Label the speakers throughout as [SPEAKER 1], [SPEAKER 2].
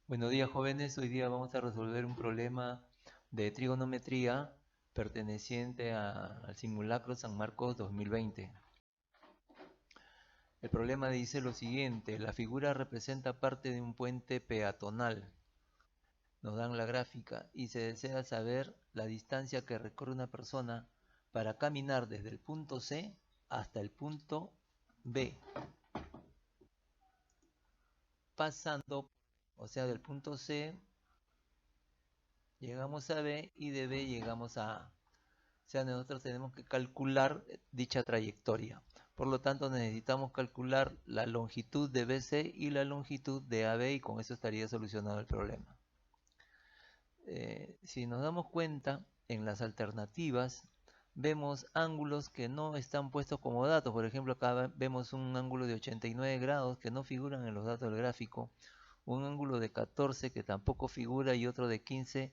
[SPEAKER 1] Buenos días, jóvenes. Hoy día vamos a resolver un problema de trigonometría perteneciente al simulacro San Marcos 2020. El problema dice lo siguiente: la figura representa parte de un puente peatonal. Nos dan la gráfica y se desea saber la distancia que recorre una persona para caminar desde el punto C hasta el punto B, pasando, o sea, del punto C llegamos a B y de B llegamos a A. O sea, nosotros tenemos que calcular dicha trayectoria. Por lo tanto, necesitamos calcular la longitud de BC y la longitud de AB y con eso estaría solucionado el problema. Si nos damos cuenta, en las alternativas vemos ángulos que no están puestos como datos. Por ejemplo, acá vemos un ángulo de 89 grados que no figuran en los datos del gráfico, un ángulo de 14 que tampoco figura y otro de 15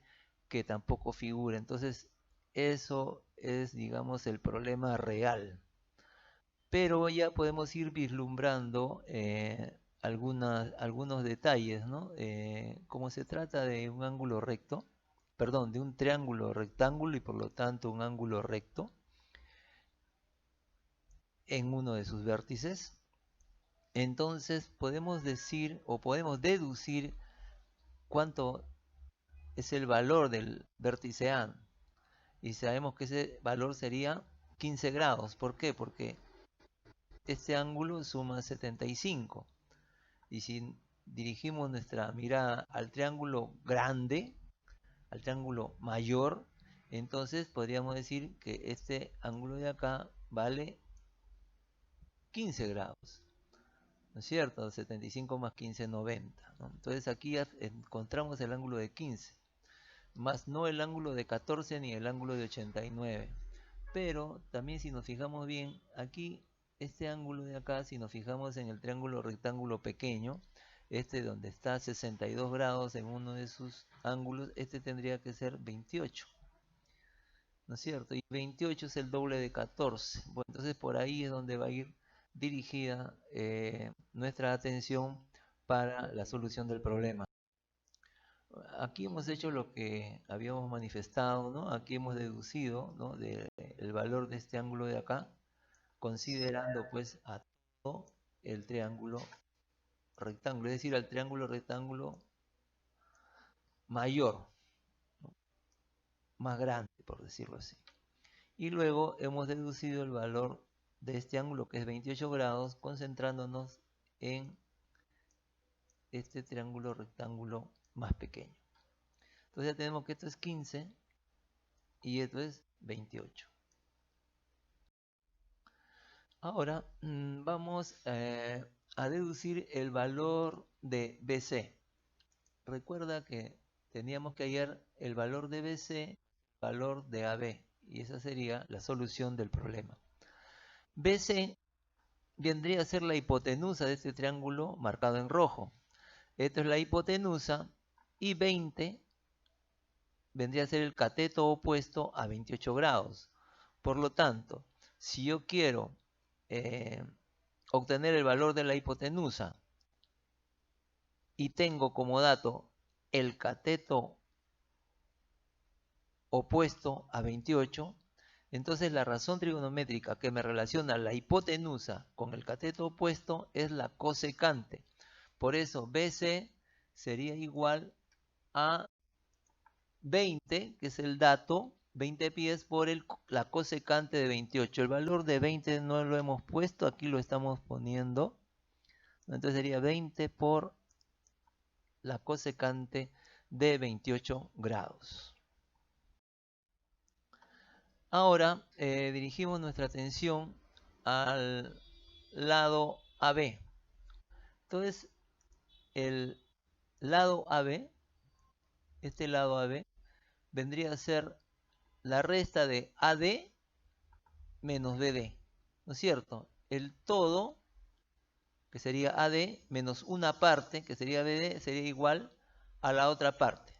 [SPEAKER 1] que tampoco figura. Entonces, eso es, digamos, el problema real. Pero ya podemos ir vislumbrando algunos detalles, ¿no? Como se trata de un ángulo recto, perdón, de un triángulo rectángulo y por lo tanto un ángulo recto en uno de sus vértices, entonces podemos decir o podemos deducir cuánto es el valor del vértice A. Y sabemos que ese valor sería 15 grados. ¿Por qué? Porque este ángulo suma 75. Y si dirigimos nuestra mirada al triángulo grande, al triángulo mayor, entonces podríamos decir que este ángulo de acá vale 15 grados. ¿No es cierto? 75 más 15, 90. ¿No? Entonces aquí ya encontramos el ángulo de 15, más no el ángulo de 14 ni el ángulo de 89. Pero también si nos fijamos bien, aquí este ángulo de acá, si nos fijamos en el triángulo rectángulo pequeño, este donde está 62 grados en uno de sus ángulos, este tendría que ser 28, ¿no es cierto? Y 28 es el doble de 14. Bueno, entonces por ahí es donde va a ir dirigida nuestra atención para la solución del problema. Aquí hemos hecho lo que habíamos manifestado, ¿no? Aquí hemos deducido, ¿no?, el valor de este ángulo de acá, considerando pues a todo el triángulo rectángulo, es decir, al triángulo rectángulo mayor, ¿no?, más grande, por decirlo así. Y luego hemos deducido el valor de este ángulo, que es 28 grados, concentrándonos en este triángulo rectángulo más pequeño. Entonces ya tenemos que esto es 15 y esto es 28. Ahora vamos a deducir el valor de BC. Recuerda que teníamos que hallar el valor de BC, valor de AB, y esa sería la solución del problema. BC vendría a ser la hipotenusa de este triángulo marcado en rojo. Esto es la hipotenusa y 20 vendría a ser el cateto opuesto a 28 grados. Por lo tanto, si yo quiero eh, obtener el valor de la hipotenusa y tengo como dato el cateto opuesto a 28, entonces la razón trigonométrica que me relaciona la hipotenusa con el cateto opuesto es la cosecante. Por eso BC sería igual a 20, que es el dato, 20 pies por la cosecante de 28. El valor de 20 no lo hemos puesto, aquí lo estamos poniendo. Entonces sería 20 por la cosecante de 28 grados. Ahora dirigimos nuestra atención al lado AB. Entonces, el lado AB, este lado AB, vendría a ser la resta de AD menos BD, ¿no es cierto? El todo, que sería AD, menos una parte, que sería BD, sería igual a la otra parte.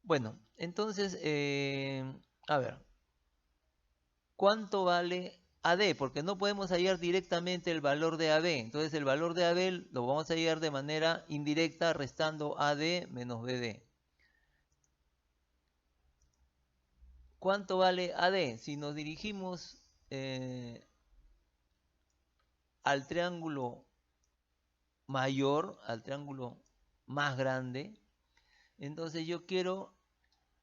[SPEAKER 1] Bueno, entonces, a ver, ¿cuánto vale AD, porque no podemos hallar directamente el valor de AB. Entonces el valor de AB lo vamos a hallar de manera indirecta restando AD menos BD. ¿Cuánto vale AD? Si nos dirigimos al triángulo mayor, al triángulo más grande, entonces yo quiero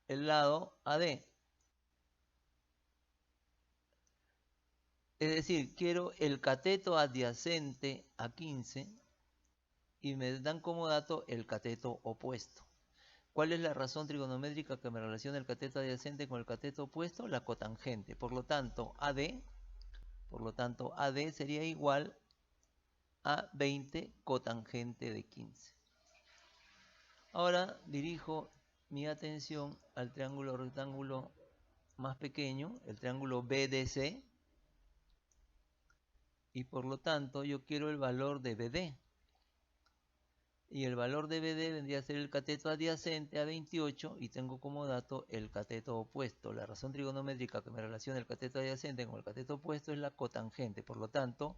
[SPEAKER 1] el lado AD. Es decir, quiero el cateto adyacente a 15 y me dan como dato el cateto opuesto. ¿Cuál es la razón trigonométrica que me relaciona el cateto adyacente con el cateto opuesto? La cotangente. Por lo tanto, AD sería igual a 20 cotangente de 15. Ahora dirijo mi atención al triángulo rectángulo más pequeño, el triángulo BDC, y por lo tanto yo quiero el valor de BD. Y el valor de BD vendría a ser el cateto adyacente a 28 y tengo como dato el cateto opuesto. La razón trigonométrica que me relaciona el cateto adyacente con el cateto opuesto es la cotangente. Por lo tanto,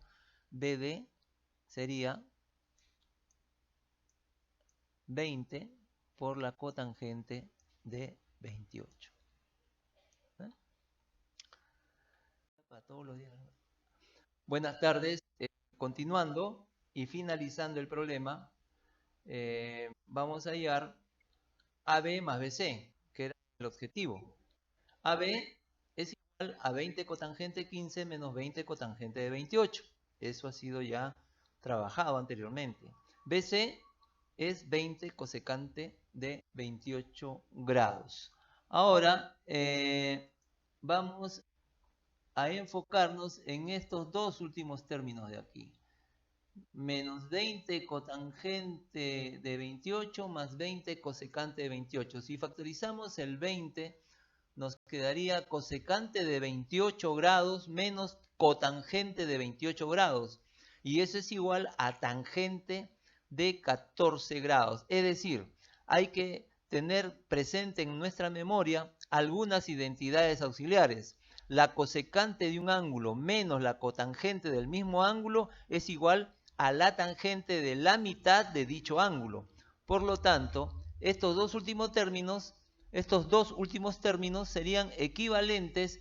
[SPEAKER 1] BD sería 20 por la cotangente de 28. ¿Eh? Para todos los días. Buenas tardes. Continuando y finalizando el problema, vamos a hallar AB más BC, que era el objetivo. AB es igual a 20 cotangente 15 menos 20 cotangente de 28. Eso ha sido ya trabajado anteriormente. BC es 20 cosecante de 28 grados. Ahora vamos a enfocarnos en estos dos últimos términos de aquí. Menos 20 cotangente de 28 más 20 cosecante de 28. Si factorizamos el 20, nos quedaría cosecante de 28 grados menos cotangente de 28 grados. Y eso es igual a tangente de 14 grados. Es decir, hay que tener presente en nuestra memoria algunas identidades auxiliares. La cosecante de un ángulo menos la cotangente del mismo ángulo es igual a la tangente de la mitad de dicho ángulo. Por lo tanto, estos dos últimos términos serían equivalentes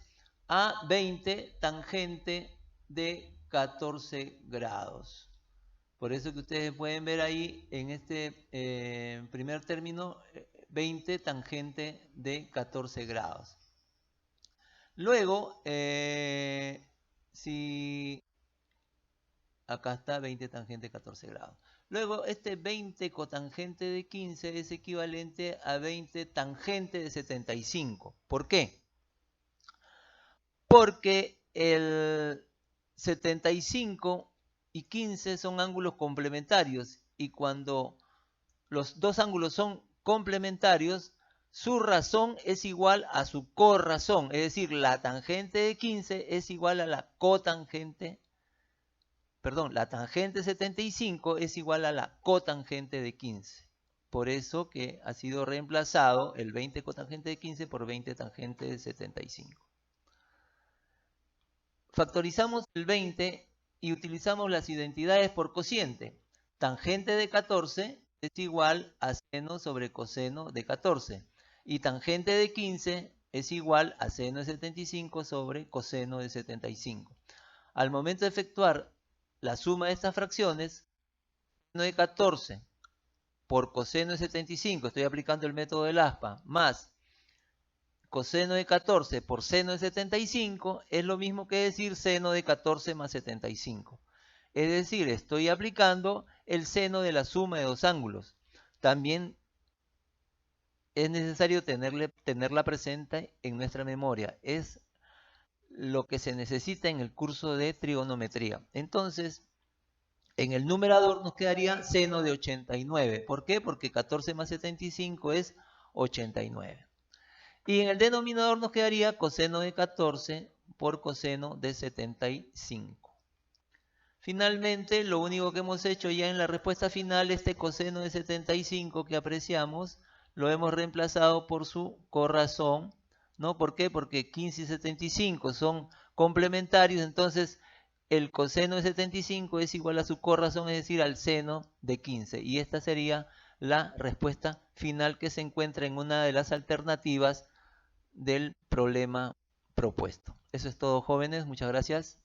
[SPEAKER 1] a 20 tangente de 14 grados. Por eso que ustedes pueden ver ahí en este primer término 20 tangente de 14 grados. Luego, si acá está 20 tangente de 14 grados. Luego, este 20 cotangente de 15 es equivalente a 20 tangente de 75. ¿Por qué? Porque el 75 y 15 son ángulos complementarios y cuando los dos ángulos son complementarios, su razón es igual a su corrazón, es decir, la tangente de 15 es igual a la cotangente, perdón, la tangente de 75 es igual a la cotangente de 15. Por eso que ha sido reemplazado el 20 cotangente de 15 por 20 tangente de 75. Factorizamos el 20 y utilizamos las identidades por cociente. Tangente de 14 es igual a seno sobre coseno de 14. Y tangente de 15 es igual a seno de 75 sobre coseno de 75. Al momento de efectuar la suma de estas fracciones, seno de 14 por coseno de 75, estoy aplicando el método del aspa, más coseno de 14 por seno de 75, es lo mismo que decir seno de 14 más 75. Es decir, estoy aplicando el seno de la suma de dos ángulos. También es necesario tenerla presente en nuestra memoria. Es lo que se necesita en el curso de trigonometría. Entonces, en el numerador nos quedaría seno de 89. ¿Por qué? Porque 14 más 75 es 89. Y en el denominador nos quedaría coseno de 14 por coseno de 75. Finalmente, lo único que hemos hecho ya en la respuesta final, este coseno de 75 que apreciamos, lo hemos reemplazado por su corrazón, ¿no? ¿Por qué? Porque 15 y 75 son complementarios, entonces el coseno de 75 es igual a su corrazón, es decir, al seno de 15. Y esta sería la respuesta final que se encuentra en una de las alternativas del problema propuesto. Eso es todo, jóvenes. Muchas gracias.